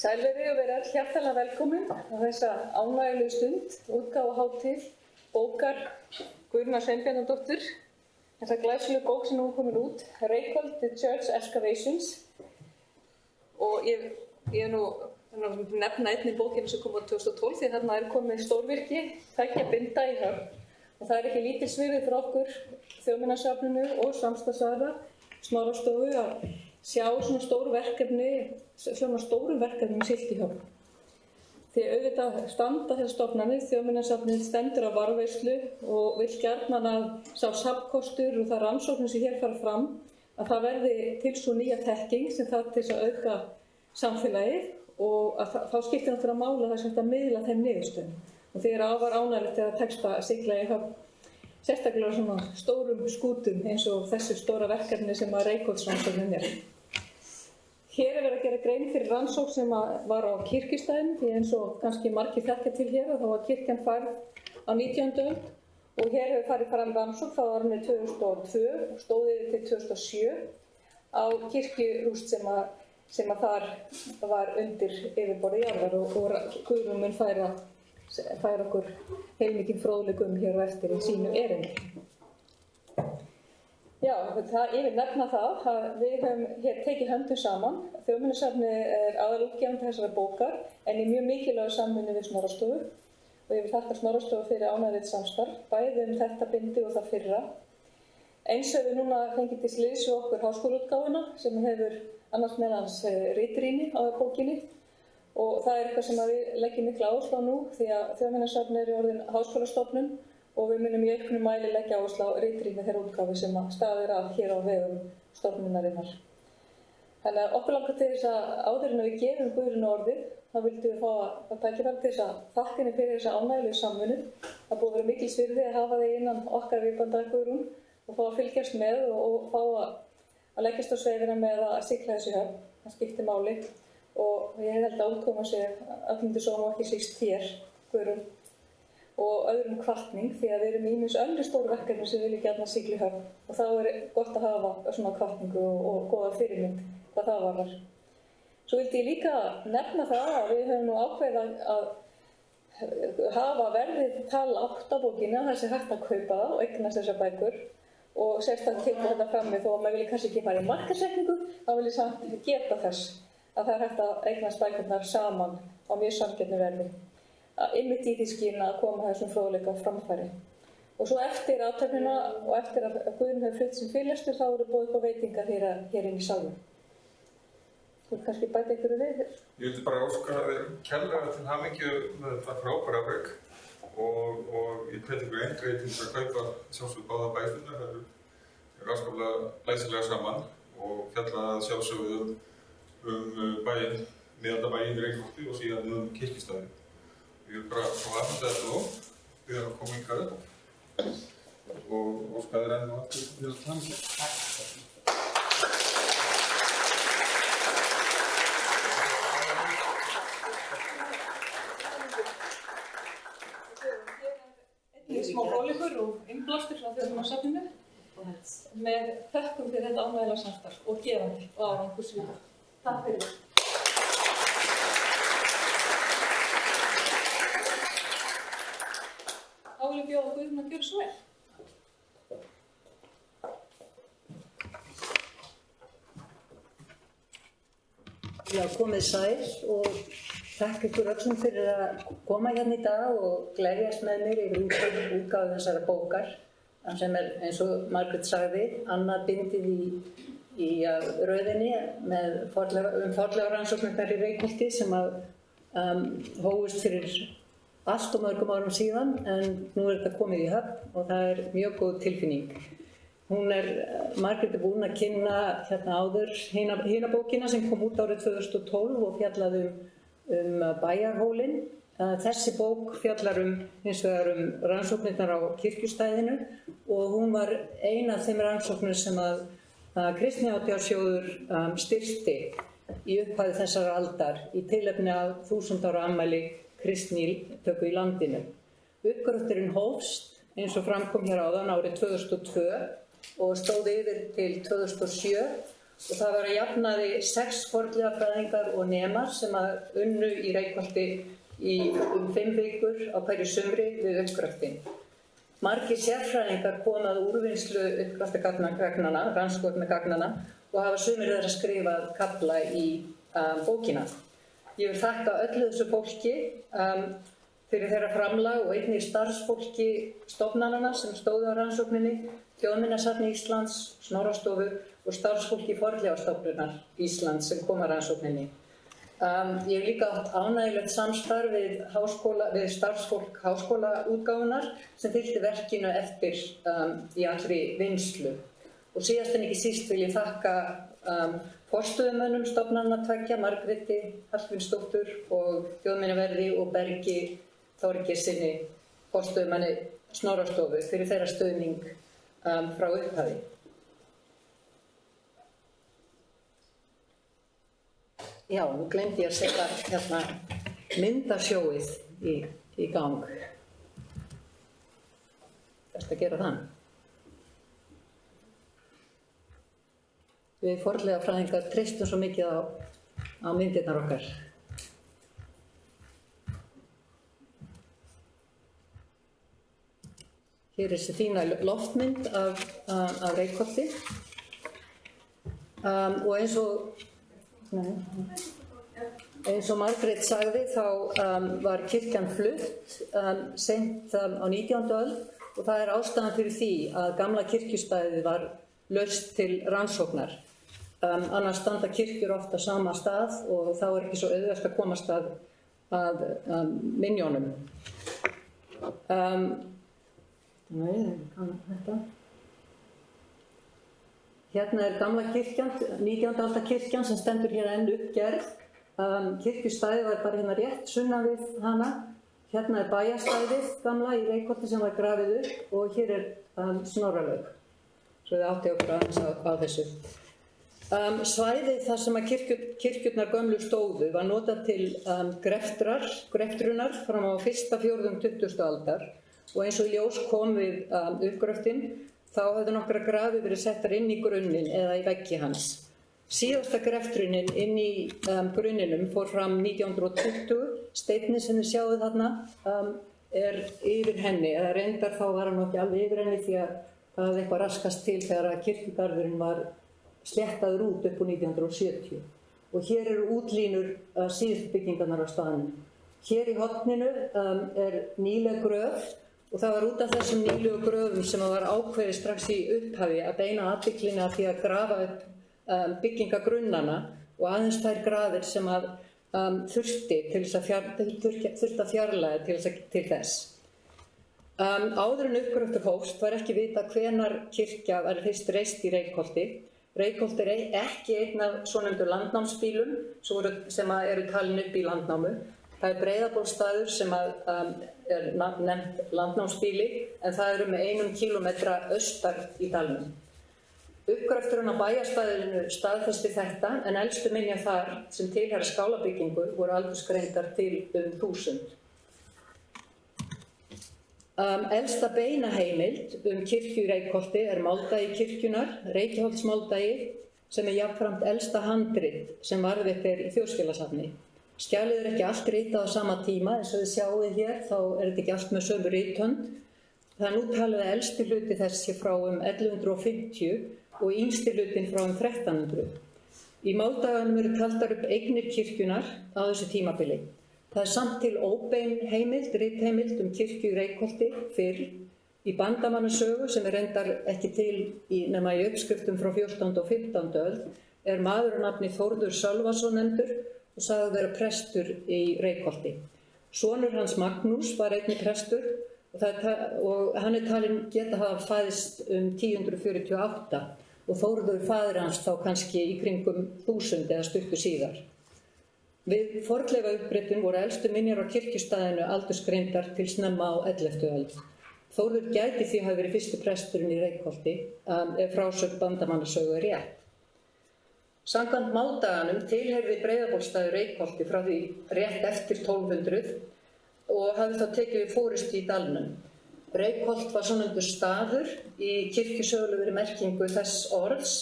Sælverið og verið öll hjartanlega velkomin á þessa ánægjulegu stund, útgáfuhátíð bókar Guðrúnar Sveinbjarnardóttur, þessa glæsilegu bók sem nú er komin út, Reykholt, The Church Excavations. Og ég nú nefna einni bókina sem kom á 2012 því þarna er komið stórvirki, 2 binda í höfn. Og það er ekki lítils virði fyrir okkur, Þjóðminjasafninu og samstarfsaðila, Snorrastofu að sjá svona stórum verkefnum siglt í höfn. Því auðvitað standa þessar stofnanir, Þjóðminjasafnið stendur á varðveislu og vill gjarnan að sá safnkostur og það rannsóknir sem hér fara fram, að það verði til svo nýja þekking sem það til þess að auka samfélagið og að þá skiptir náttúrulega máli að það sé hægt að miðla þeim niðurstöðum. Og því afar ánægjulegt þegar tekst að sigla í höfn, sérstaklega svona stórum skútum eins og þessu stóra verkefni sem að Reykholtsrannsóknin er. Hér er verið að gera grein fyrir rannsókn sem var á kirkjustæðinu, því eins og kannski margir þekkja til hér að þá var kirkjan færð á 19. öld og hér hefur farið fram rannsókn frá árinu 2002 og stóð yfir til 2007 á kirkjurúst sem að þar var undir yfirborði jarðar og Guðrún mun færa okkur heilmikinn fróðleikum hér á eftir í sínu erindi. Já, ég vil nefna það að við höfum hér tekið höndum saman. Þjóðminjasafnið er aðalútgefandi þessara bókar en í mjög mikilvægu samvinnu við Snorrastofu og ég vil þakka Snorrastofu fyrir ánægjulegt samstarf, bæði þetta bindi og það fyrra. Eins hefur við núna fengið til liðs við okkur háskólaútgáfuna sem hefur annars meðans ritrýni á bókinni og það er eitthvað sem við leggjum mikla áherslu á nú því að Þjóðminjasafnið er orðin háskólastofnun og við munum í auknum mæli leggja áherslu á ritrýni þeirra útgáfu sem staðir að hér á vegum stofnunarinnar. Þannig að okkur langar til þess að áður en við gefum Guðrúnu orðið, þá vildum við fá að tækifæri til þess að þakka henni fyrir þessa ánægjulegu samvinnu. Það búið að vera mikils virði að hafa þig innan okkar viðbanda Guðrún og fá að fylgjast með og fá að leggjast á sveifina með að sigla þessu höfn. Það skiptir máli og ég held að útkoma sér allmyndu svona og ekki síst þér, Guðrún, og öðrum hvatning því að við erum í ýmis önnur stór verkefni sem við viljum gjarnan sigla í höfn og þá er gott að hafa svona hvatningu og góða fyrirmynd hvað það varðar. Svo vildi ég líka nefna það að við höfum nú ákveðið að hafa verðið tal 8 bókina þar sem hægt að kaupa það og eignast þessar bækur og sérstaklega tekið þetta fram með þó að maður vilja kannski ekki fara í markaðssetningu, þá vil ég samt geta þess að það er hægt að eignast bækurnar saman á mjög sanngjörnu verði. Einmitt í því skyni að koma þessum fróðleika á framfæri. Og svo eftir athöfnina og eftir að Guðrún hefur flutt sem fyrirlestur þá eru boðið upp á veitingar hér inn í salnum. Þú vil kannski bæta einhverju við þér? Ég vildi bara óska þér kærlega til hamingju með þetta frábæra afrek og ég hvet ykkur eindregið til þess að kaupa sjálfsögðu báða bækurnar. Það er afskaplega læsilega saman og fjalla sjálfsögðu bæinn, miðaldabæinn í Reykholti og síðan kirkjustæðin. Ég vil bara fá afhenda þetta nú, við erum að koma hingað og óska þér enn og aftur til að hamingju. Smá fróðleikur og innblástur frá Þjóðminjasafninu með þökkum fyrir þetta ánægjulega samstarf og gefandi og árangursríka. Takk fyrir. Þá vil ég bjóða Guðrún að gjöra svo vel. Já, komið sæl og takk ykkur öllum fyrir að koma hérna í dag og gleðjast með mér yfir útgáfu þessara bókar sem er, eins og Margrét sagði, annað bindið í röðinni með fornleifarannsóknirnar í Reykholti sem hófust fyrir allt og mörgum árum síðan en nú er þetta komið í höfn og það er mjög góð tilfinning. Margrét er búin að kynna hérna áður hina bókina sem kom út árið 2012 og fjallaði Bæjarhólinn. Þessi bók fjallar hins vegar rannsóknirnar á kirkjustæðinu og hún var ein af þeim rannsóknir sem að Kristnihátíðarsjóður styrkti í upphafi þessara aldar í tilefni af 1000 ára afmæli kristnitöku í landinu. Uppgröfturinn hófst, eins og framkom hér áðan, árið 2002 og stóð yfir til 2007 og það var að jafnaði 6 fornleifafræðingar og nemar sem að unnu í Reykholti í 5 vikur á hverju sumri við uppgröftin. Margir sérfræðingar komu að úrvinnslu uppgröftagagnanna, rannsókn gagnanna og hafa sumir þeirra skrifað kafla í bókina. Ég vil þakka öllu þessu fólki fyrir þeirra framlag og einnig starfsfólki stofnananna sem stóðu á rannsókninni, Þjóðminjasafni Íslands, Snorrastofu og starfsfólki Fornleifastofnunar Íslands sem kom að rannsókninni. Ég hef líka átt ánægjulegt samstarf við starfsfólk háskólaútgáfunnar sem fylgdi verkinu eftir í allri vinnslu. Og síðast en ekki síst vil ég þakka forstöðumönnum stofnananna tveggja, Margréti Hallgrímsdóttur og Þjóðminjaverði og Bergi Þorgeirssyni, forstöðumanni Snorrastofu, fyrir þeirra stuðning frá upphafi. Já, nú gleymdi ég að setja hérna myndasjóið í gang. Best að gera það. Við fornleifafræðingar treystum svo mikið á myndirnar okkar. Hér er þessi fína loftmynd af Reykholti og eins og Margrét sagði þá var kirkjan flutt seint á 19. öld og það er ástæðan fyrir því að gamla kirkjustæðið var laust til rannsóknar. Annars standa kirkjur oft á sama stað og þá er ekki svo auðvelt að komast að minjónum. Hérna er gamla kirkjan, 19. aldar kirkjan sem stendur hér enn uppgerð. Kirkjustæðið var bara hérna rétt sunnan við hana. Hérna er bæjarstæðið gamla í Reykholti sem var grafið upp og hér er Snorralaug. Svo þið átti okkur aðeins á þessu. Svæðið þar sem að kirkjurnar gömlu stóðu var notað til greftrunar fram á fyrsta fjórðung 20. aldar og eins og í ljós kom við uppgröftin þá höfðu nokkrar grafir verið settar inn í grunninn eða í veggi hans. Síðasta greftrunin inn í grunninum fór fram 1920, steinninn sem þið sjáðu þarna er yfir henni, eða reyndar þá var hann ekki alveg yfir henni því að það hafði eitthvað raskast til þegar að kirkjugarðurinn var sléttaður út upp úr 1970. Og hér eru útlínur síðustu byggingarnar á staðnum. Hér í horninu er nýleg gröf og það var út af þessum nýlegu gröfum sem var ákveðið strax í upphafi að beina athyglinni að því að grafa upp byggingagrunnana og aðeins þær grafir sem að þurfti að fjarlæga til þess. Áður en uppgröftur hófst var ekki vitað hvenær kirkja var fyrst reist í Reykholti. Reykholt er ekki einn af svonefndu landnámsbýlum sem eru talin upp í landnámu. Það er Breiðabólsstaður sem er nefnt landnámsbýli en það eru með 1 kílómetra austar í dalnum. Uppgröfturinn á bæjarstæðinu staðfesti þetta en elstu minjar þar sem tilheyra skálabyggingu voru aldursgreindar til 1000. Elsta beina heimild kirkju í Reykholti er máldagi kirkjunar, Reykholtsmáldagi, sem er jafnframt elsta handrit sem varðveitt er í Þjóðskjalasafni. Skjalið er ekki allt ritað á sama tíma, eins og þið sjáið hér, þá er þetta ekki allt með sömu rithönd. Það er nú talið að elsti hluti þessi frá 1150 og yngsti hlutin frá 1300. Í máldaganum eru taldar upp eignir kirkjunar á þessu tímabili. Það er samt til óbein heimild, ritheimild kirkju í Reykholti fyrr í Bandamannasögu sem er reyndar ekki til nema í uppskriftum frá 14. og 15. öld er maður að nafni Þórður Sölvason nefndur og sagði vera prestur í Reykholti. Sonur hans Magnús var einnig prestur og hann er talinn geta hafa fæðst 1048 og Þórður faðir hans þá kannski í kringum 1000 eða stuttu síðar. Við fornleifauppgröftun voru elstu minjar á kirkjustæðinu aldursgreindar til snemma á 11. öld. Þórður gæti því hafi verið fyrsti presturinn í Reykholti ef frásögn Bandamannasögu er rétt. Samkvæmt máldaganum tilheyrði Breiðabólsstaður Reykholti frá því rétt eftir 1200 og hafði þá tekið við forystu í dalnum. Reykholt var svonefndur staður í kirkjusögulegri merkingu þess orðs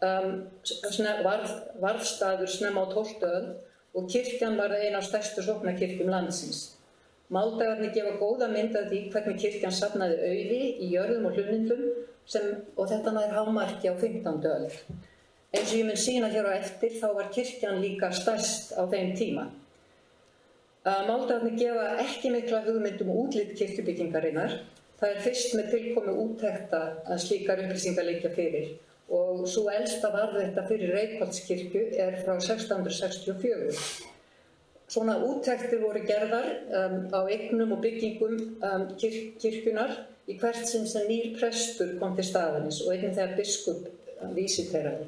varð staður snemma á 12. öld og kirkjan var ein af stærstu sóknarkirkjum landsins. Máldagarnir gefa góða mynd af því hvernig kirkjan safnaði auði í jörðum og hlunnindum og þetta nær hámarki á 15. öld. Eins og ég mun sýna hér á eftir þá var kirkjan líka stærst á þeim tíma. Máldagarnir gefa ekki mikla hugmynd útlit kirkjubyggingarinnar. Það fyrst með tilkomu úttekta að slíkar upplýsingar liggja fyrir og sú elsta varðveita fyrir Reykholtskirkju frá 1664. Svona úttektir voru gerðar á eignum og byggingum kirkjunar í hvert sinn sem nýr prestur kom til staðarins og einnig þegar biskup vísiteraði.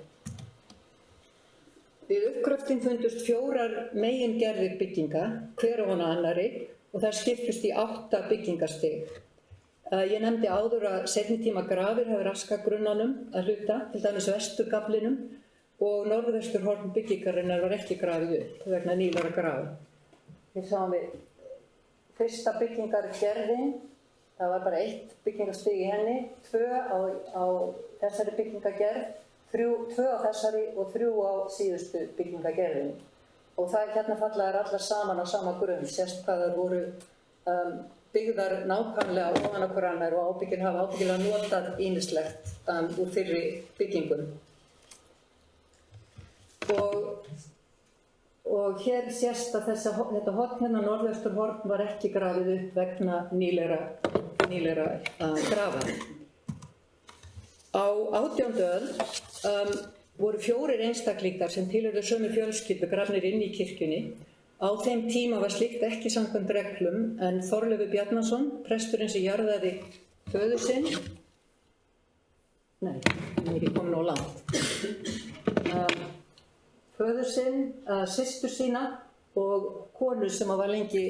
Við uppgröftinn fundust 4 megingerðir bygginga, hver á hana annarri, og þær skiptust í 8 byggingastig. Ég nefndi áður að seinni tíma grafir hafi raskað grunnanum að hluta, til dæmis vesturgaflinum, og norðvesturhorn byggingarinnar var ekki grafið upp vegna nýlegra grafa. Hér sáum við fyrsta byggingargerðin, það var bara 1 byggingastig í henni, 2 á þessari byggingagerð, 2 á þessari og 3 á síðustu byggingagerðinni. Og það hérna fallaðar allar saman á sama grunn, sérst hvað þær voru byggðar nákvæmlega ofan á hver annar og hafa ábyggilega notað ýmislegt úr fyrri byggingum. Og hér sést að þetta horn hérna, norðvesturhorn, var ekki grafið upp vegna nýlegra grafa. Á 18. öld voru 4 einstaklingar sem tilhörðu sömu fjölskyldu grafnir inn í kirkjunni. Á þeim tíma var slíkt ekki samkvæmt reglum en Þorleifur Bjarnason, presturinn sem jarðaði föður sinn, ég er ekki komin á land, föður sinn, systur sína og konu sem var lengi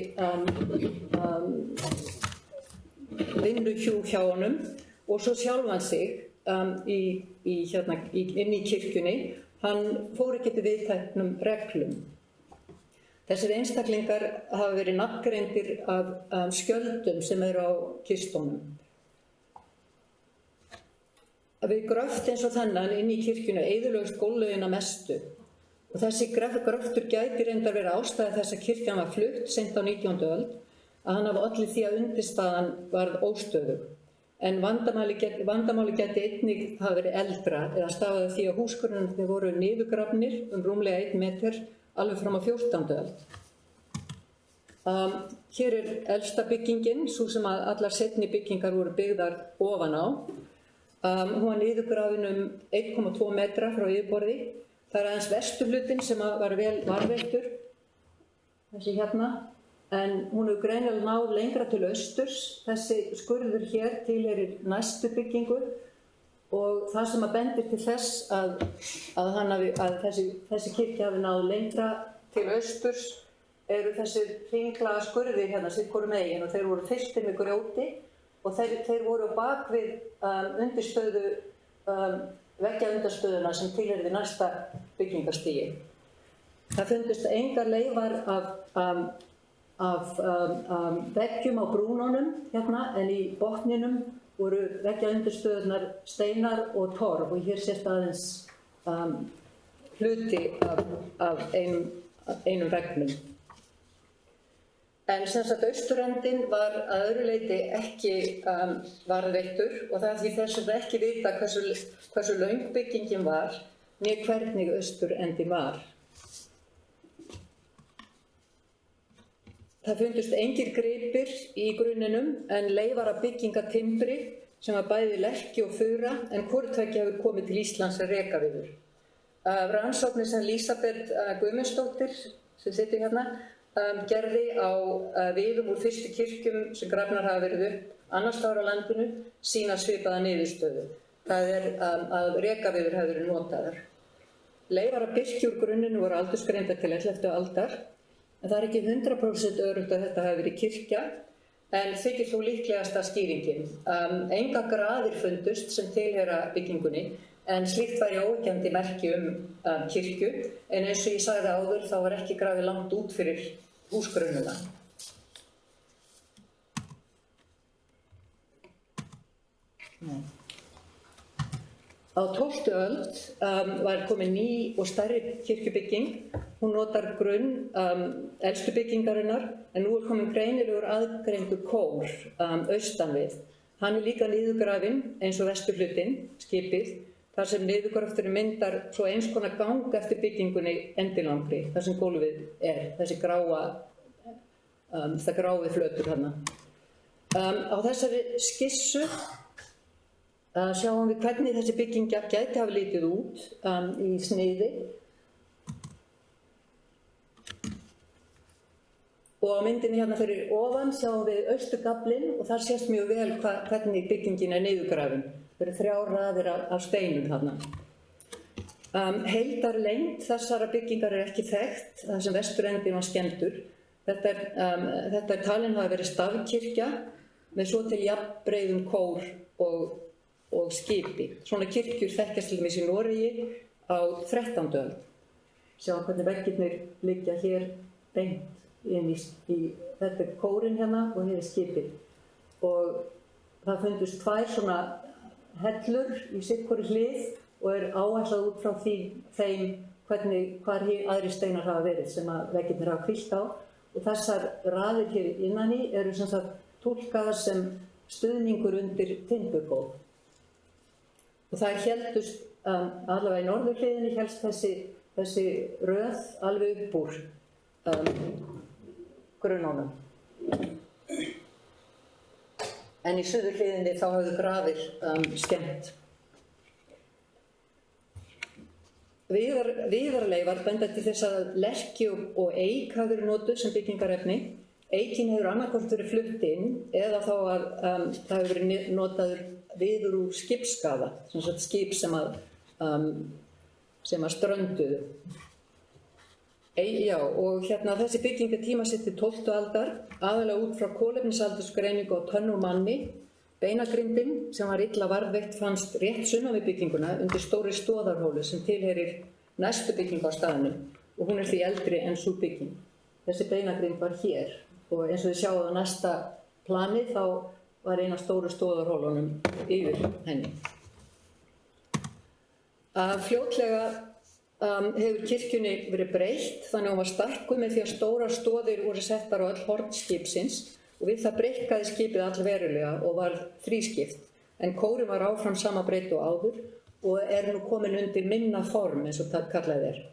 vinnuhjú hjá honum og svo sjálfan sig inn í kirkjunni. Hann fór ekki til viðteknum reglum. Þessir einstaklingar hafa verið nafngreindir af skjöldum sem eru á kistunum. Við gröft eins og þennan inn í kirkjuna eyðilögðust gólflaugina mestu og þessi gröftur gæti reyndar verið ástæða þess að kirkjan var flutt seint á 19. öld að hann hafi olli því að undirstaðan varð óstöðug. En vandamáli gæti einnig hafa verið eldra eða stafaði því að húsgrunnarnir voru niðurgrafnir rúmlega 1 meter alveg fram á 14. öld. Hér elsta byggingin, sú sem að allar seinni byggingar voru byggðar ofan á. Hún var niðurgrafin 1,2 metra frá yfirborði. Það aðeins vesturhlutinn sem var vel varðveittur, þessi hérna, en hún hefur greinilega náð lengra til austurs. Þessi skurður hér tilheyrir næstu byggingu og það sem bendir til þess að þessi kirkja hafi náð lengra til austurs eru þessi hringlaga skurðir hérna sitt hvoru megin og þeir voru fylltir með grjóti og þeir voru á bak við undirstöðu, veggjaundirstöðuna sem tilheyrði næsta byggingarstigi. Það fundust engar leifar af veggjum á brúnunum hérna en í botninum voru veggjaundirstöðunar steinar og torf og hér sést aðeins hluti af einum veggnum. En sem sagt austurendinn var að öðru leyti ekki varðveittur og það er því þess að ekki vita hversu löng byggingin var né hvernig austurendinn var. Það fundust engir gripir í grunninum en leifar af byggingartimbri sem var bæði lerki og fura en hvortveggja hefur komið til Íslands að rekaviður. Rannsóknir sem Lísabet Guðmundsdóttir sem situr hérna gerði á viðum úr fyrstu kirkjum sem grafnar hafa verið upp annars staðar á landinu sýna svipaða niðurstöðu. Það að rekaviður hafi verið notaðar. Leifar af birki úr grunninu voru aldursgreindar til 11. aldar en það er ekki 100% öruggt að þetta hafi verið kirkja en þykir þó líklegasta skýringin. Enga graðir fundust sem tilheyra byggingunni en slíkt væri óyggjandi merki kirkju en eins og ég sagði áður þá var ekki grafið langt út fyrir húsgrunnuna. Á 12. öld var komin ný og stærri kirkjubygging. Hún notar grunn elstu byggingarinnar, en nú komin greinilegur aðgreindur kór austan við. Hann líka niðurgrafinn eins og vesturhlutinn, skipið, þar sem niðurgröfturinn myndar svo eins konar gang eftir byggingunni endilangri, þar sem gólfið þessi það grái flötur þarna. Á þessari skissu sjáum við hvernig þessi bygging gæti hafa litið út í sniði. Og á myndinni hérna fyrir ofan sjáum við austurgaflinn og þar sést mjög vel hvernig byggingin niðurgrafin. Það eru 3 raðir af steinum þarna. Heildarlengd þessara byggingar ekki þekkt, þar sem vesturendinn var skemmdur. Þetta talin hafa verið stafkirkja með svo til jafnbreiðum kór og skipi. Svona kirkjur þekkjast til dæmis í Noregi á 13. öld. Sjá hvernig veggirnir liggja hér beint inn í þetta kórinn hérna og hér skipið. Og það fundust 2 svona hellur í sitthvorri hlið og áætlað út frá þeim hvar aðrir steinar hafa verið sem að veggirnir hafa hvílt á. Og þessar raðir hér innan í eru sem sagt túlkaðar sem stuðningur undir timburgólf. Og það héldust, allavega í norðurhliðinni hélst þessi röð alveg upp úr grunnunum. En í suðurhliðinni þá höfðu grafir skemmt. Viðarleifar benda til þess að lerki og eik hafa verið notuð sem byggingarefni. Eikin hefur annaðhvort verið flutt inn eða þá að það hefur verið notaður viður úr skipsskaða, sem sagt skip sem að strönduðu. Og hérna þessi bygging tímasett til 12. aldar, aðalega út frá kolefnisaldursgreiningu á tönn og manni. Beinagrindin, sem var illa varðveitt, fannst rétt sunnan við bygginguna undir stóri stóðarhólu sem tilheyrir næstu byggingu á staðnum og hún því eldri en sú bygging. Þessi beinagrind var hér og eins og þið sjáum á næsta plani þá var eina stóru stóðarhólunum yfir henni. Fljótlega hefur kirkjunni verið breytt þannig að hún var stækkuð með því að stórar stoðir voru settar á öll horn skipsins og við það breikkaði skipið allverulega og var þrískipt, en kórinn var áfram sama breidd og áður og nú komin undir minna form eins og það kallað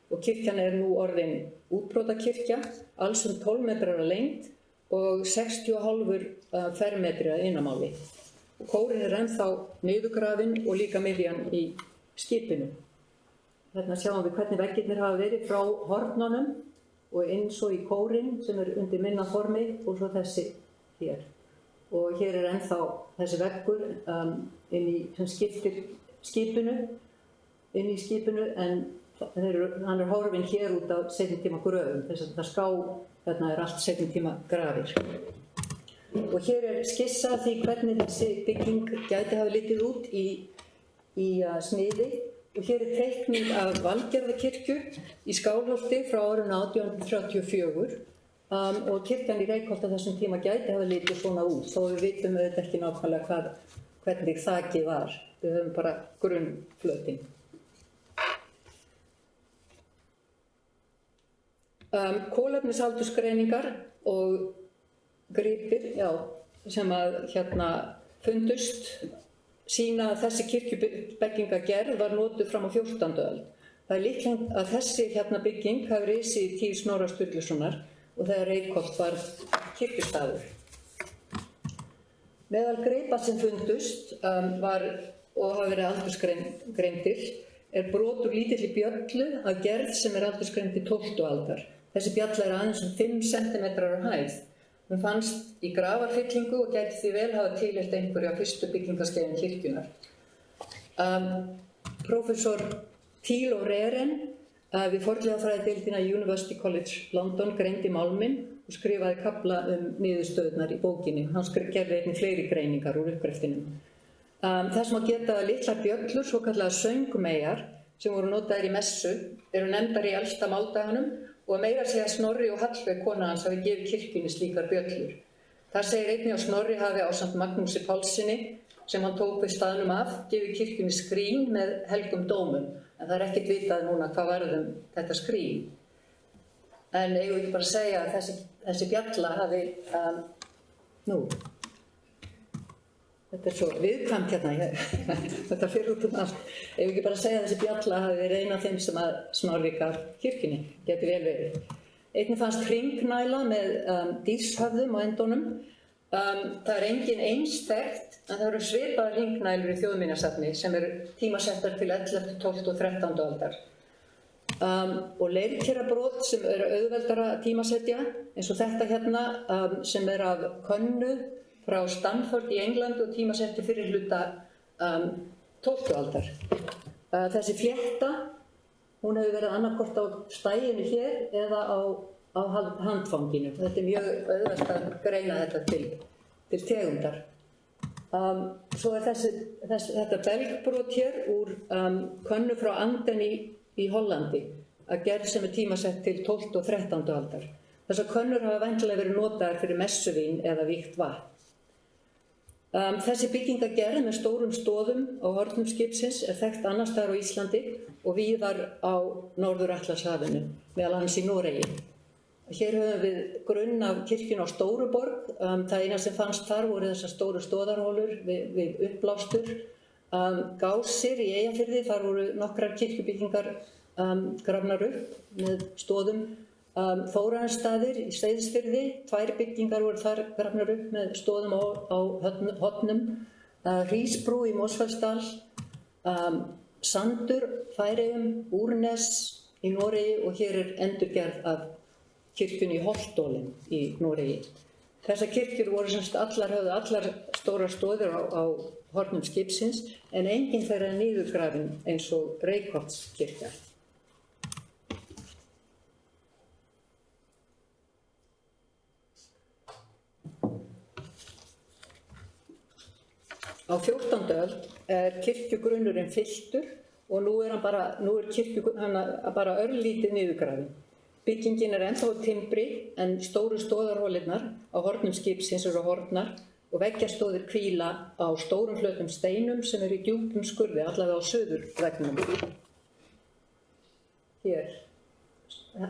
Og kirkjan nú orðin útbrotakirkja, alls 12 metrar að lengd og 60,5 fermetri að innamáli. Og kórinn ennþá niðurgrafinn og líka miðjan í skipinu. Þarna sjáum við hvernig veggirnir hafa verið frá hornunum og eins og í kórinn sem undir minna formi og svo þessi hér. Og hér ennþá þessi veggur sem skiptir skipinu, inn í skipinu, en hann horfinn hér út á seinni tíma gröfum. Þess að það ská, þarna allt seinni tíma grafir. Og hér skissa því hvernig þessi bygging gæti hafa litið út í sniði. Og hér teikning af Valgerðarkirkju í Skálholti frá árinu 1834 og kirkjan í Reykholt á þessum tíma gæti hafa litið svona út, þó við vitum auðvitað ekki nákvæmlega hvernig þakið var. Við höfum bara grunnflötinn. Kolefnisaldursgreiningar og gripir sem að fundust sýna að þessi kirkjubyggingagerð var notuð fram á 14. öld. Það líklegt að þessi bygging hafi risið í tíð Snorra Sturlusonar og þegar Reykholt var kirkjustaður. Meðal gripa sem fundust var og hafa verið aldursgreindir brot úr lítilli bjöllu að gerð sem aldursgreind í 12. aldar. Þessi bjalla aðeins 5 cm á hæð. Hún fannst í grafarfyllingu og gæti því vel hafa tilheyrt einhverju á fyrstu byggingarskeiðum kirkjunnar. Prófessor Thilo Reren við fornleifafræðideildina University College London greindi málminn og skrifaði kafla niðurstöðurnar í bókinni. Hann gerði einnig fleiri greiningar úr uppgreftinum. Þess má geta að litlar bjöllur, svokallaðar söngmeyjar, sem voru notaðir í messu, nefndar í elsta máldaganum og meira að segja Snorri og Hallveig kona hans hafi gefið kirkjunni slíkar bjöllur. Það segir einnig að Snorri hafi ásamt Magnúsi Pálssyni sem hann tók við staðnum af, gefið kirkjunni skrín með helgum dómum. En það er ekkert vitað núna hvað varð þetta skrín. En eigum við ekki bara að segja að þessi bjalla hafi, þetta svo viðkvæmt hérna, þetta fyrir út allt. Eigum við ekki bara að segja að þessi bjalla hafi verið eina af þeim sem að Snorri gaf kirkjunni, geti vel verið. Einnig fannst hringnæla með dýrshöfðum á endunum. Það er engin eins þekkt, en það eru svipaðar hringnælur í Þjóðminjasafni sem eru tímasettar til 11., 12. og 13. aldar. Og leirkerabrot sem eru auðveldara að tímasetja, eins og þetta hérna sem er af könnu frá Stanford í Englandi og tímasetti fyrir hluta 12. aldar. Þessi flétta, hún hefur verið annarkvort á stæginu hér eða á handfanginu. Þetta er mjög auðvelt að greina þetta til tegundar. Svo er þetta belgbrot hér úr könnu frá Anden í Hollandi, að gerð sem er tímasett til 12. og 13. aldar. Þessar könnur hafa væntanlega verið notaðar fyrir messuvín eða vígt vatn. Þessi byggingagerð með stórum stoðum á hornum skipsins er þekkt annars staðar á Íslandi og víðar á Norður-Atlantshafinu, meðal annars í Noregi. Hér höfum við grunn af kirkjunni á Stóruborg. Það eina sem fannst þar voru þessar stóru stóðarhólur við uppblástur. Gásir í Eyjafirði, þar voru nokkrar kirkjubyggingar grafnar upp með stóðum. Þórarinsstaðir í Seyðisfirði, 2 byggingar voru þar grafnar upp með stóðum á hornum. Hrísbrú í Mosfellsdal, Sandur, Færeyjum, Úrnes í Noregi og hér er endurgerð af kirkjunni í Holtólin í Noregi. Þessar kirkjur voru höfðu allar stórar stóðir á hornum skipsins, en engin þeirra er niðurgrafin eins og Reykholtskirkja. Á 14. öld er kirkjugrunnurinn fylltur og nú er kirkjugrunnurinn bara örlítið niðurgrafin. Byggingin er ennþá timbri en stóru stóðarholirnar á hornum skipsins eru horfnar og veggjastóðir hvíla á stórum flötum steinum sem eru í djúpum skurði, allavega á suðurveggnum. Hér,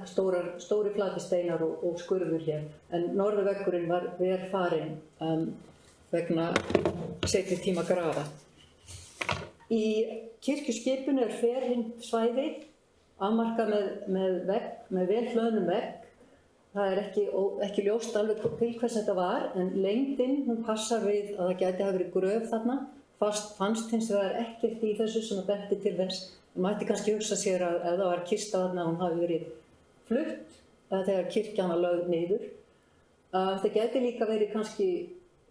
stóri flati steinar og skurður hér, en norðurveggurinn var vel farinn vegna seinni tíma grafa. Í kirkjuskipinu er ferhyrnt svæði, afmarkað með vel hlöðnum vegg. Það er ekki ljóst alveg til hvers þetta var, en lengdin hún passar við að það gæti hafa verið gröf þarna. Fannst hins vegar ekkert í þessu sem að benti til þess. Það mætti kannski hugsa sér að ef það var kista þarna hún hafi verið flutt þegar kirkjan var lögð niður. Það gæti líka verið kannski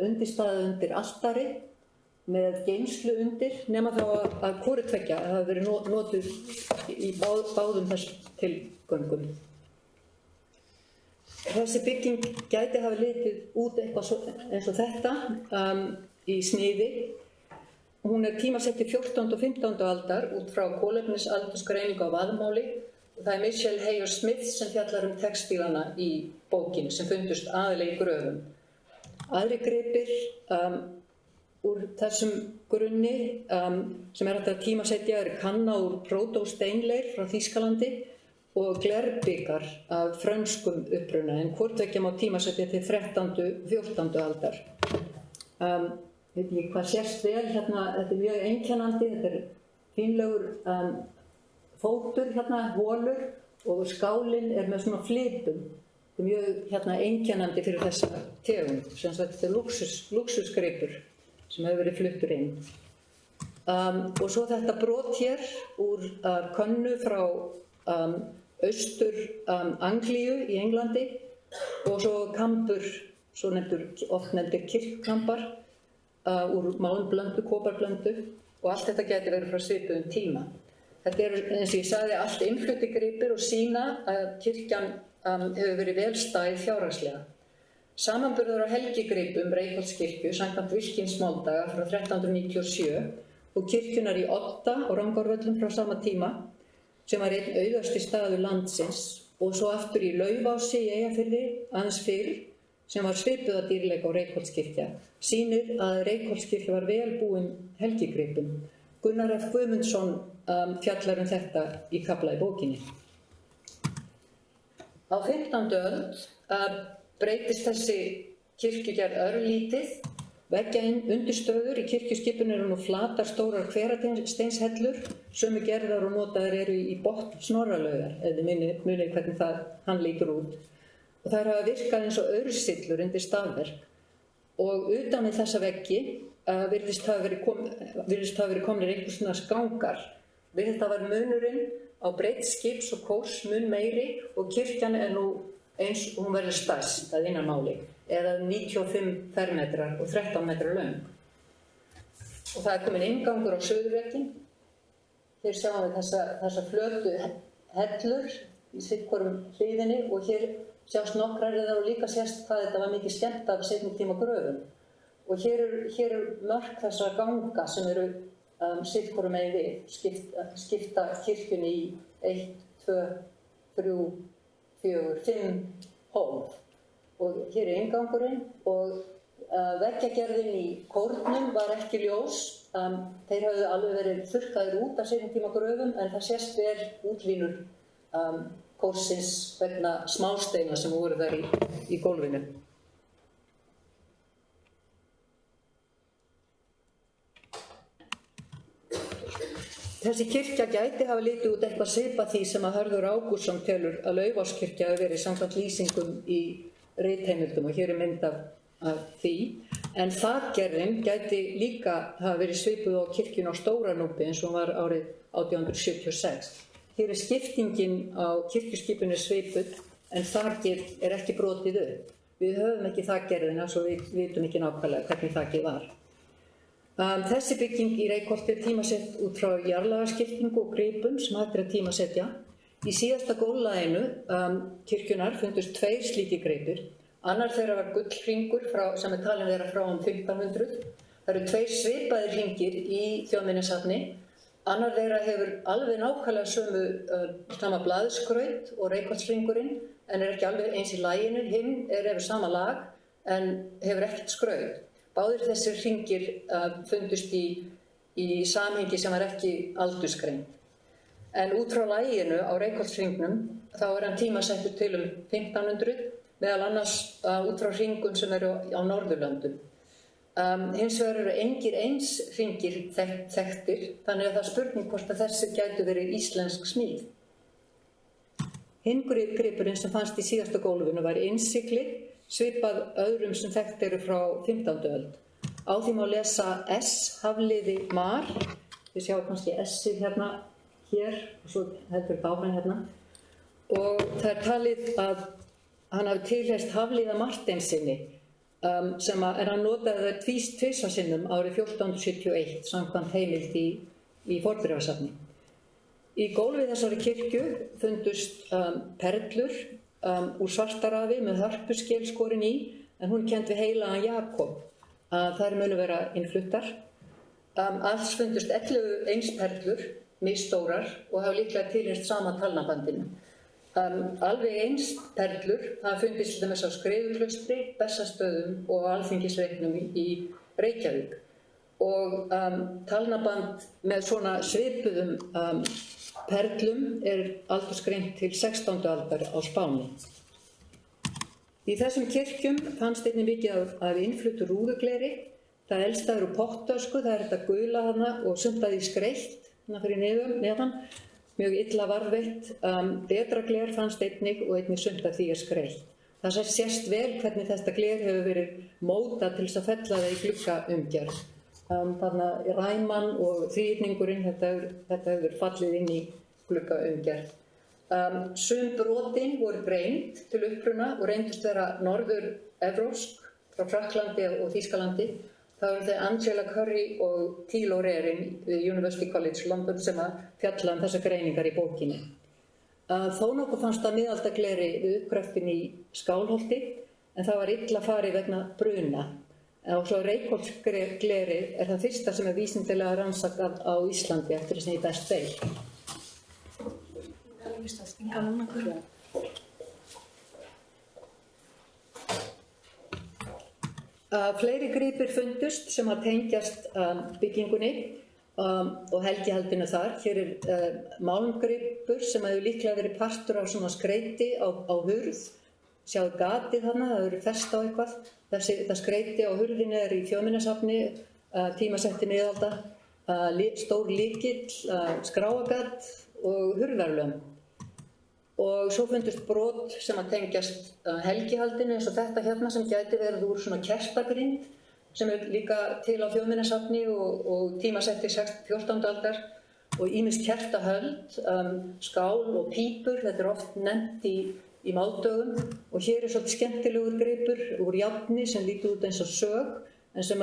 undirstaðið undir altari með geymslu undir, nema þá að hvoru tveggja hafi verið notuð í báðum þessum tilgöngum. Þessi bygging gæti hafa litið út eitthvað eins og þetta í sniði. Hún er tímasett í 14. og 15. aldar út frá kolefnisaldursgreiningu á vaðmáli og það er Michelle Hayer Smith sem fjallar textílana í bókinni sem fundust aðallega í gröfum. Aðri gripir úr þessum grunni sem er hægt að tímasetja eru kanna úr prótósteinleir frá Þýskalandi og glerbikar af frönskum uppruna, en hvort tveggja má tímasetja til 13. og 14. aldar. Veit ekki hvað sést vel hérna, þetta er mjög einkennandi, þetta er fínlegur fótur hérna, holur og skálinn er með svona flipum. Þetta er mjög einkennandi fyrir þessa tegund, sem þetta er lúxusgripur sem hefur verið fluttur inn. Og svo þetta brot hér úr könnu frá austur Anglíu í Englandi og svo kampur, svo oft nefndir kirkkampar úr málmblöndu, kóparblöndu og allt þetta gæti verið frá svipuðum tíma. Þetta er, eins og ég sagði, allt innflutti gripir og sýna að kirkjan hefur verið vel stæð fjárhagslega. Samanburður á helgigripum Reykholtskirkju samkvæmt Wilkins máldaga frá 1397 og kirkjunar í Odda og Rangárvöllum frá sama tíma, sem var einn auðasti staður landsins, og svo aftur í Laufási í Eyjafirði aðeins fyrr, sem var svipuð að dýrleika á Reykholtskirkja, sýnir að Reykholtskirkja var vel búin helgigripum. Gunnar F. Guðmundsson fjallar þetta í kafla í bókinni. Á 15. öld breytist þessi kirkjugerð örlítið. Veggjaundirstöður í kirkjuskipinu eru nú flatar stórar hverasteinshellur, sömu gerðar og notaðar eru í botn Snorralaugar, eða munið hvernig hann lítur út. Og þær hafa virkað eins og aursyllur undir stafverk. Og utan við þessa veggi virðist hafa verið komnir einhvers konar gangar. Við þetta var munurinn á breidd skips og kórs mun meiri og kirkjan nú eins og hún verður stærst að innanmáli, eða 95 fermetrar og 13 metrar löng. Og það komin inngangur á suðurvegginn. Hér sjáum við þessa flötu hellur í sittvorum hliðinni og hér sjást nokkrar eða og líka sést hvað þetta var mikið skemmt af seinni tíma gröfum. Og hér mörk þessar ganga sem eru sittvorum megin við, skipta kirkjunni í 1, 2, 3, 4, 5 hólf. Og hér inngangurinn og veggjagerðin í kórnum var ekki ljós. Þeir höfðu alveg verið þurrkaðir út af seinni tíma gröfum en það sést vel útlínur kórsins vegna smásteina sem voru þar í gólfinu. Þessi kirkja gæti hafa litið út eitthvað svipað því sem að Hörður Ágústsson telur að Laufáskirkja hafi verið samkvæmt lýsingum í ritheimildum og hér mynd af því. En þakgerðin gæti líka hafa verið svipuð á kirkjun á Stóra-Núpi eins og hún var árið 1876. Hér skiptingin á kirkjuskipinu svipuð en þakið ekki brotið upp. Við höfum ekki þakgerðina svo við vitum ekki nákvæmlega hvernig þakið var. Þessi bygging í Reykholti tímasett út frá jarðlagaskiptingu og gripum sem hægt að tímasetja. Í síðasta gólflaginu kirkjunar fundust 2 slíkir gripir. Annar þeirra var gullhringur sem talin vera frá 1500. Það eru 2 svipaðir hringir í Þjóðminjasafni. Annar þeirra hefur alveg nákvæmlega sama blaðskraut og Reykholtshringurinn en ekki alveg eins í laginu. Hinn hefur sama lag en hefur ekkert skraut. Báðir þessir hringir fundust í samhengi sem var ekki aldursgreind. En út frá laginu á Reykholtshringnum þá hann tímasettur til 1500, meðal annars út frá hringum sem eru á Norðurlöndum. Hins vegar eru engir eins hringir þekktir, þannig að það er spurning hvort að þessi gætu verið íslensk smíð. Hinn gripurinn sem fannst í síðasta gólfinu var innsigli, svipað öðrum sem þekkt eru frá 15. öld. Á því má lesa S, Hafliði Mar, þið sjáu kannski S-ið hér og svo heldur þetta áfram hérna. Og það talið að hann hafi tilheyrt Hafliða Marteinsinni sem hann notaði það tvisvarsinnum árið 1471 samkvæmt heimild í fornbréfasafni. Í gólfi þessari kirkju fundust perlur úr Svartarafi með hörpuskel skorin í, en hún er kennd við heilagan Jakob. Þær munu vera innfluttar. Alls fundust 11 eins perlur, misstórar, og hafa líklega tilheyrt sama talnabandinu. Alveg eins perlur hafa fundist til dæmis á Skriðuklaustri, Bessastöðum og Alþingisreitnum í Reykjavík. Og talnaband með svona svipuðum perlum aldursgreint til 16. aldar á Spáni. Í þessum kirkjum fannst einnig mikið af innfluttu rúðugleri. Það elsta eru pottösku, það þetta gula þarna og sumt að því skreitt fyrir neðan, mjög illa varðveitt. Betra gler fannst einnig og einnig sumt að því skreitt. Það sést vel hvernig þetta gler hefur verið mótað til þess að fella það í gluggaumgjörð. Þarna ræman og þrýrningurinn, þetta hefur fallið inn í gluggaumgjörð. Sum brotin voru greind til uppruna og reyndust vera norður-evrópsk frá Frakklandi og Þýskalandi. Það voru þeir Angela Curry og Thilo Rerin við University College London sem að fjalla þessar greiningar í bókinni. Þó nokkuð fannst það miðaldagleri við uppgröftin í Skálholti en það var illa farið vegna bruna. Og svo Reykholtsglerið það fyrsta sem vísindilega rannsakað á Íslandi eftir þess að ég best veit. Fleiri gripir fundust sem að tengjast byggingunni og helgihaldinu þar. Hér málmgripur sem hefur líklega verið partur af svona skreyti á hurð. Sjáðu gatið þarna, það hefur fest á eitthvað. Þetta skreyti á hurðinni í Þjóðminjasafni, tímasetti miðalda, stór lykill, skráargat og hurðarlöm. Og svo fundust brot sem að tengjast helgihaldinu eins og þetta hérna sem gæti verið úr svona kertagrind sem líka til á Þjóðminjasafni og tímasetti 14. aldar og ýmis kertahöld, skál og pípur, þetta oft nefnt í máldögum og hér svolítið skemmtilegur gripur úr járni sem lítur út eins og sög en sem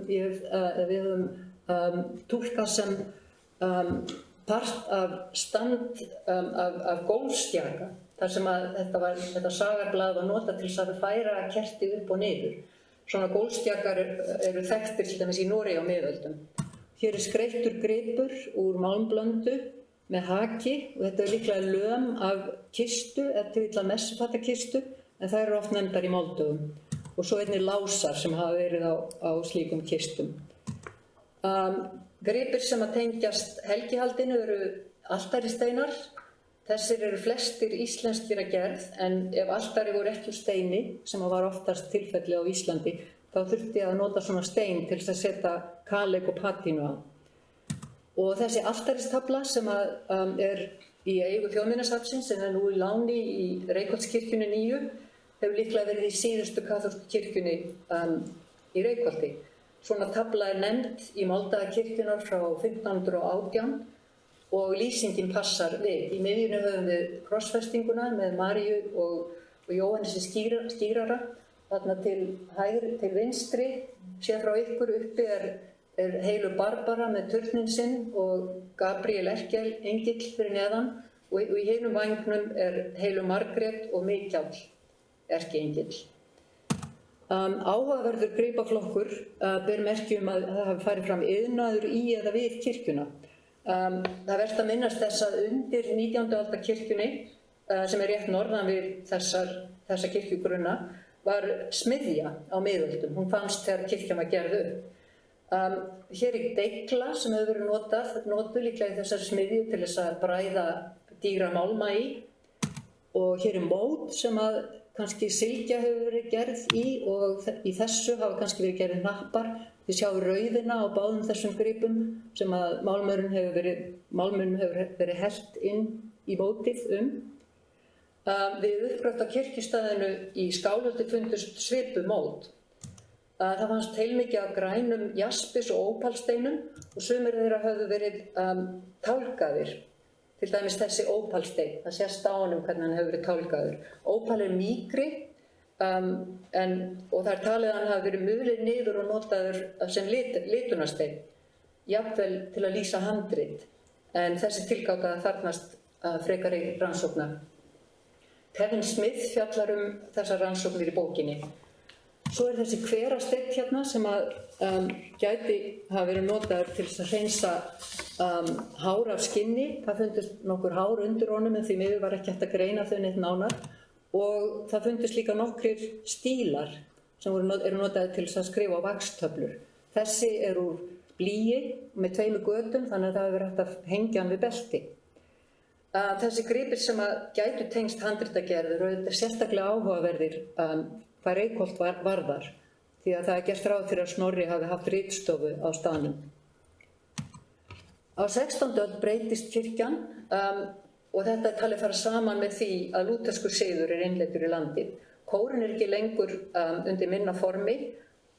við höfum túlkað sem part af stand af gólfstjaka þar sem að þetta sagarblað var notað til að færa kertið upp og niður. Svona gólfstjakar eru þekktir til dæmis í Noregi á miðöldum. Hér skreyttur gripur úr málmblöndu með haki og þetta líklega löm af kistu, eftir messufattakistu, en það eru oft nefndar í máldögum. Og svo einnig lásar sem hafa verið á slíkum kistum. Gripir sem að tengjast helgihaldinu eru altaristeinar. Þessir eru flestir íslenskir að gerð, en ef altari voru ekki úr steini, sem var oftast tilfelli á Íslandi, þá þurfti að nota svona stein til að setja kaleik og patínu á. Og þessi altaristafla sem í eigu Þjóðminjasafnsins sem nú í láni í Reykholtskirkjunni 9 hefur líklega verið í síðustu kaþólsku kirkjunni í Reykholti. Svona tafla nefnd í máldaga kirkjunar frá 1518 og lýsingin passar við. Í miðjunni höfum við krossfestinguna með Maríu og Jóhannesi skírara. Þarna til vinstri, séð frá ykkur uppi heilu Barbara með turnin sinn og Gabriel engill fyrir neðan og í hinum vængnum heilu Margrét og Mikjáll erkiengill. Áhugaverður gripaflokkur ber merki að það hafi farið fram iðnaður í eða við kirkjuna. Það vert að minnast þess að undir 19. aldar kirkjunni, sem rétt norðan við þessa kirkjugrunna, var smiðja á miðöldum. Hún fannst þegar kirkjan var gerð upp. Hér deigla sem hefur verið notuð líklega í þessari smiðju til þess að bræða dýra málma í. Og hér mót sem að kannski sylgja hefur verið gerð í og í þessu hafa kannski verið gerðir hnappar. Þið sjáu rauðina á báðum þessum gripum sem að málmunum hefur verið hellt inn í mótið Við uppgröft á kirkjustaðinu í Skálholti fundust svipumót. Það fannst heilmikið af grænum jaspis og ópalsteinum og sumir þeirra höfðu verið tálkaðir. Til dæmis þessi ópalsteinn, það sést á honum hvernig hann hefur verið tálkaður. Ópal mýkri og það talið að hann hafi verið mulið niður og notaður sem litunarsteinn, jafnvel til að lýsa handrit, en þessi tilgáta þarfnast frekari rannsókna. Kevin Smith fjallar þessar rannsóknir í bókinni. Svo þessi hverasteinn hérna sem gæti hafa verið notaður til að hreinsa hár af skinni. Það fundust nokkur hár undir honum en því miður var ekki hægt að greina þau neitt nánar. Og það fundust líka nokkrir stílar sem eru notaðir til að skrifa á vaxtöflur. Þessi úr blýi með 2 götum þannig að það hefur verið hægt að hengja hann við belti. Þessi gripir sem gætu tengst handritagerð eru sérstaklega áhugaverðir hvað Reykholt varðar, því að það gert ráð fyrir að Snorri hafi haft ritstofu á staðnum. Á 16. öld breytist kirkjan og þetta talið fara saman með því að lúterskur siður innleiddur í landið. Kórinn ekki lengur undir minna formi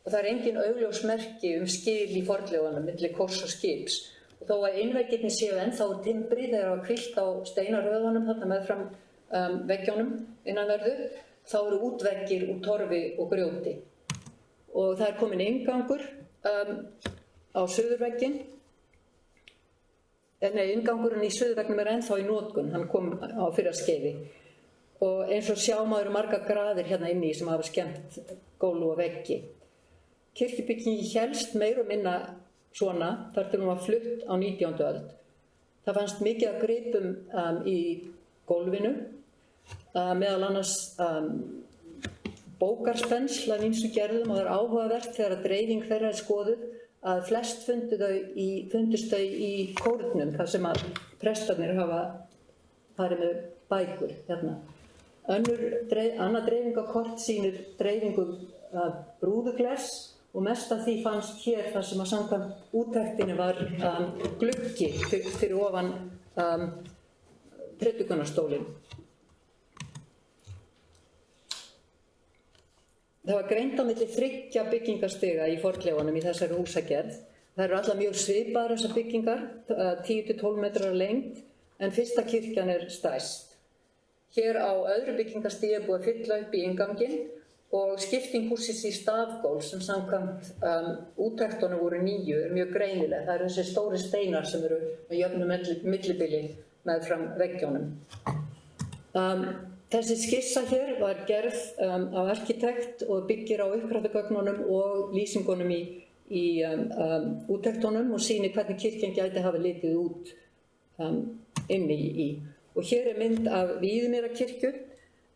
og það engin augljós merki skil í fornleifunum milli kors og skips. Og þó að innveggirnir séu ennþá úr timbri þegar það var hvílt á steinaröðunum þarna meðfram veggjónum innanverðu, þá eru útveggir úr torfi og grjóti. Og það komin inngangur á suðurvegginn. Inngangurinn í suðurveggnum ennþá í notkun, hann kom á fyrra skeiði. Og eins og sjá maður margar graðir hérna inni sem hafa skemmt gólu og veggi. Kirkjubyggingi hélst meir og minna svona, þar til hún var flutt á 19. öld. Það fannst mikið af gripum í gólfinu, meðal annars bókarspensl af ýmsum gerðum og það áhugavert þegar dreifing þeirra skoðuð að flest fundust þau í kórnum þar sem að prestarnir hafa farið með bækur hérna. Annað dreifingarkort sýnir dreifingu brúðuglers og mest af því fannst hér þar sem að samkvæmt úttektinni var gluggi fyrir ofan predikunarsstólinn. Það var greint á milli 3 byggingarstiga í fornleifunum í þessari húsagerð. Það eru allar mjög svipaðar þessar byggingar, 10–12 metrar lengd, en fyrsta kirkjan er stærst. Hér á öðru byggingarstigi er búið að fylla upp í innganginn og skipting hússins í stafgólf sem samkvæmt úttektunum voru 9 er mjög greinileg. Það eru þessi stóri steinar sem eru með jöfnu millibili meðfram veggjónum. Þessi skissa hér var gerð af arkitekt og byggir á uppgráttugögnunum og lýsingunum í úttektunum og sýnir hvernig kirkjan gæti hafa litið út inni í. Og hér er mynd af Víðimýrakirkju,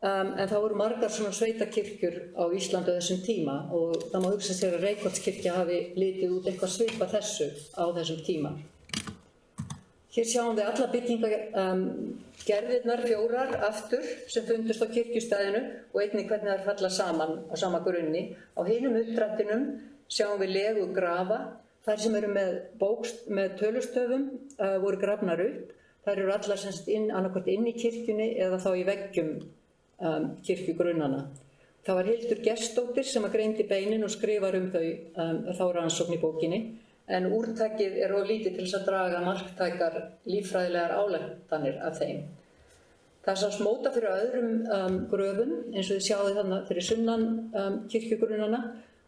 en það voru margar svona sveitakirkjur á Íslandi á þessum tíma og það má hugsa sér að Reykholtskirkja hafi litið út eitthvað svipað þessu á þessum tíma. Hér sjáum við alla byggingagerðirnar 4 aftur sem fundust á kirkjustæðinu og einnig hvernig þær falla saman á sama grunni. Á hinum uppdrættinum sjáum við legu grafa. Þær sem eru með tölustöfum voru grafnar upp. Þær eru allar annarkvort inn í kirkjunni eða þá í veggjum kirkjugrunnana. Það var Hildur Gestsdóttir sem greindi beinin og skrifar þá rannsókn í bókinni. En úrtakið er of lítið til þess að draga marktækar líffræðilegar ályktanir af þeim. Það sást móta fyrir öðrum gröfum, eins og þið sjáðu þarna fyrir sunnan kirkjugrunnana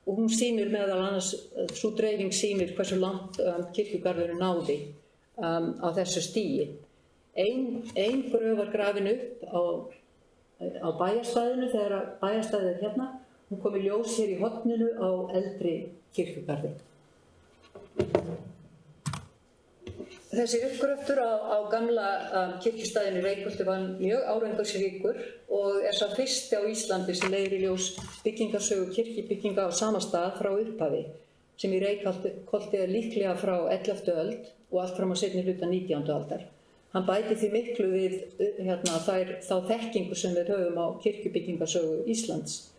og hún sýnir meðal annars, sú dreifing sýnir hversu langt kirkjugarðurinn náði á þessu stigi. Ein gröf var grafin upp á bæjarstæðinu þegar bæjarstæðið er hérna. Hún kom í ljós hér í horninu á eldri kirkjugarði. Þessi uppgröftur á gamla kirkjustæðinu í Reykholti var mjög árangursríkur og er sá fyrsti á Íslandi sem leiðir í ljós byggingarsögu kirkjubygginga á sama stað frá upphafi, sem í Reykholti er líklega frá 11. öld og allt fram á seinni hluta 19. aldar. Hann bæti því miklu við þá þekkingu sem við höfum á kirkjubyggingarsögu Íslands.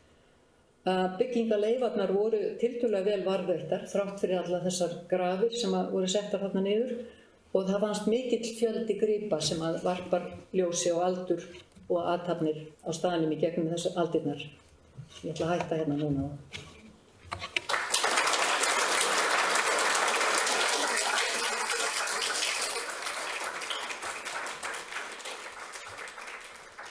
Byggingarleifarnar voru tiltölulega vel varðveittar þrátt fyrir alla þessar grafir sem voru settar þarna niður og það fannst mikill fjöldi gripa sem varpar ljósi á aldur og athafnir á staðnum í gegnum þessar aldirnar. Ég ætla að hætta hérna núna.